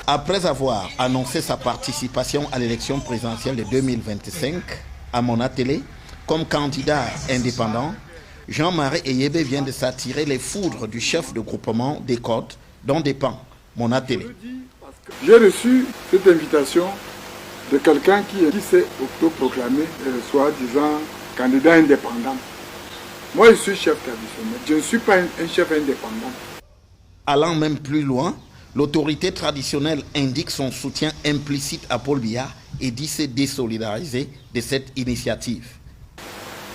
Après avoir annoncé sa participation à l'élection présidentielle de 2025 à Mona Télé comme candidat indépendant, Jean-Marie Eyébé vient de s'attirer les foudres du chef de groupement des Côtes dont dépend Mona Télé. J'ai reçu cette invitation de quelqu'un qui s'est autoproclamé soi-disant candidat indépendant. Moi, je suis chef traditionnel. Je ne suis pas un chef indépendant. Allant même plus loin, l'autorité traditionnelle indique son soutien implicite à Paul Biya et dit se désolidariser de cette initiative.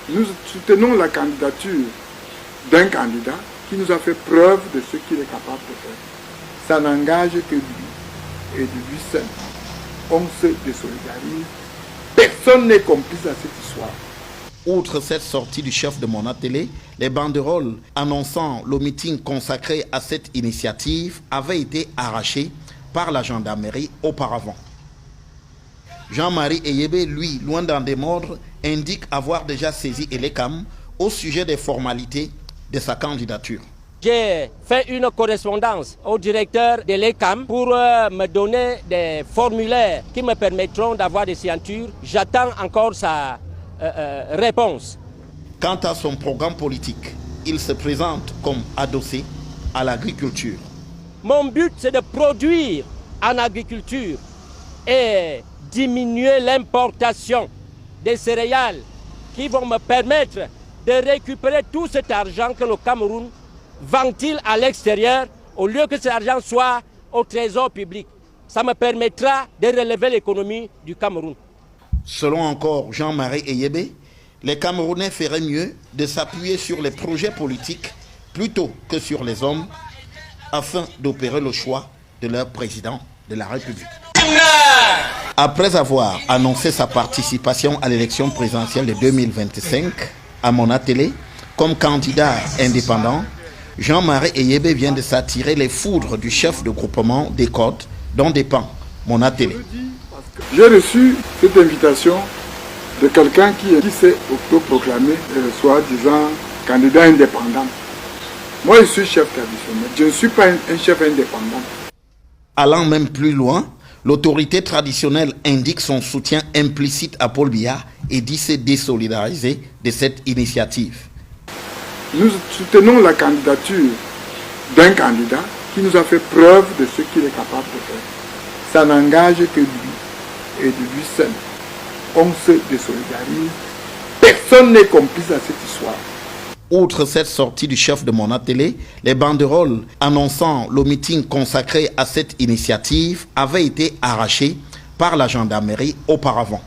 Nous soutenons la candidature d'un candidat qui nous a fait preuve de ce qu'il est capable de faire. Ça n'engage que lui et de lui seul. On se désolidarise. Personne n'est complice à cette histoire. Outre cette sortie du chef de Mona Télé, les banderoles annonçant le meeting consacré à cette initiative avaient été arrachées par la gendarmerie auparavant. Jean-Marie Eyébé, lui, loin d'en démordre, indique avoir déjà saisi Elecam au sujet des formalités de sa candidature. J'ai fait une correspondance au directeur de l'ECAM pour me donner des formulaires qui me permettront d'avoir des signatures. J'attends encore sa réponse. Quant à son programme politique, il se présente comme adossé à l'agriculture. Mon but, c'est de produire en agriculture et diminuer l'importation des céréales qui vont me permettre de récupérer tout cet argent que le Cameroun vend-il à l'extérieur au lieu que cet argent soit au trésor public. Ça me permettra de relever l'économie du Cameroun. Selon encore Jean-Marie Eyébé, les Camerounais feraient mieux de s'appuyer sur les projets politiques plutôt que sur les hommes afin d'opérer le choix de leur président de la République. Après avoir annoncé sa participation à l'élection présidentielle de 2025 à Mona Télé comme candidat indépendant, Jean-Marie Eyébé vient de s'attirer les foudres du chef de groupement des Côtes dont dépend Mona Télé. J'ai reçu cette invitation de quelqu'un qui s'est autoproclamé soi-disant candidat indépendant. Moi, je suis chef traditionnel. Je ne suis pas un chef indépendant. Allant même plus loin, l'autorité traditionnelle indique son soutien implicite à Paul Biya et dit se désolidariser de cette initiative. Nous soutenons la candidature d'un candidat qui nous a fait preuve de ce qu'il est capable de faire. Ça n'engage que lui et de lui seul. On se désolidarise. Personne n'est complice à cette histoire. Outre cette sortie du chef de Mona Télé, les banderoles annonçant le meeting consacré à cette initiative avaient été arrachées par la gendarmerie auparavant.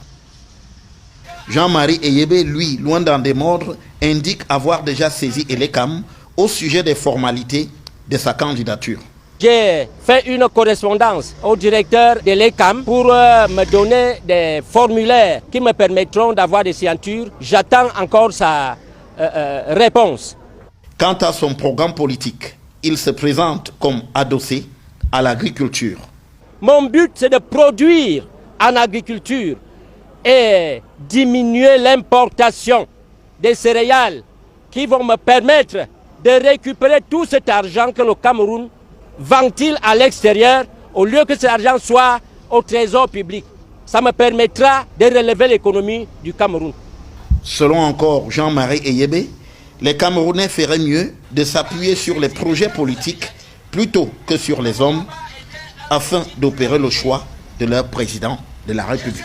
Jean-Marie Eyébé, lui, loin d'en démordre, indique avoir déjà saisi Elecam au sujet des formalités de sa candidature. J'ai fait une correspondance au directeur de l'ECAM pour me donner des formulaires qui me permettront d'avoir des signatures. J'attends encore sa réponse. Quant à son programme politique, il se présente comme adossé à l'agriculture. Mon but, c'est de produire en agriculture et diminuer l'importation des céréales qui vont me permettre de récupérer tout cet argent que le Cameroun vend-il à l'extérieur au lieu que cet argent soit au trésor public. Ça me permettra de relever l'économie du Cameroun. Selon encore Jean-Marie Eyébé, les Camerounais feraient mieux de s'appuyer sur les projets politiques plutôt que sur les hommes afin d'opérer le choix de leur président de la République.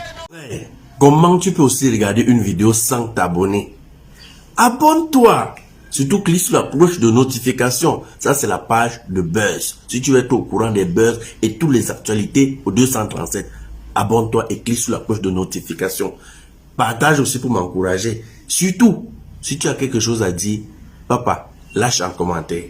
Comment tu peux aussi regarder une vidéo sans t'abonner? Abonne-toi! Surtout clique sur la cloche de notification. Ça, c'est la page de Buzz. Si tu veux être au courant des buzz et toutes les actualités au 237, abonne-toi et clique sur la cloche de notification. Partage aussi pour m'encourager. Surtout, si tu as quelque chose à dire, papa, lâche un commentaire.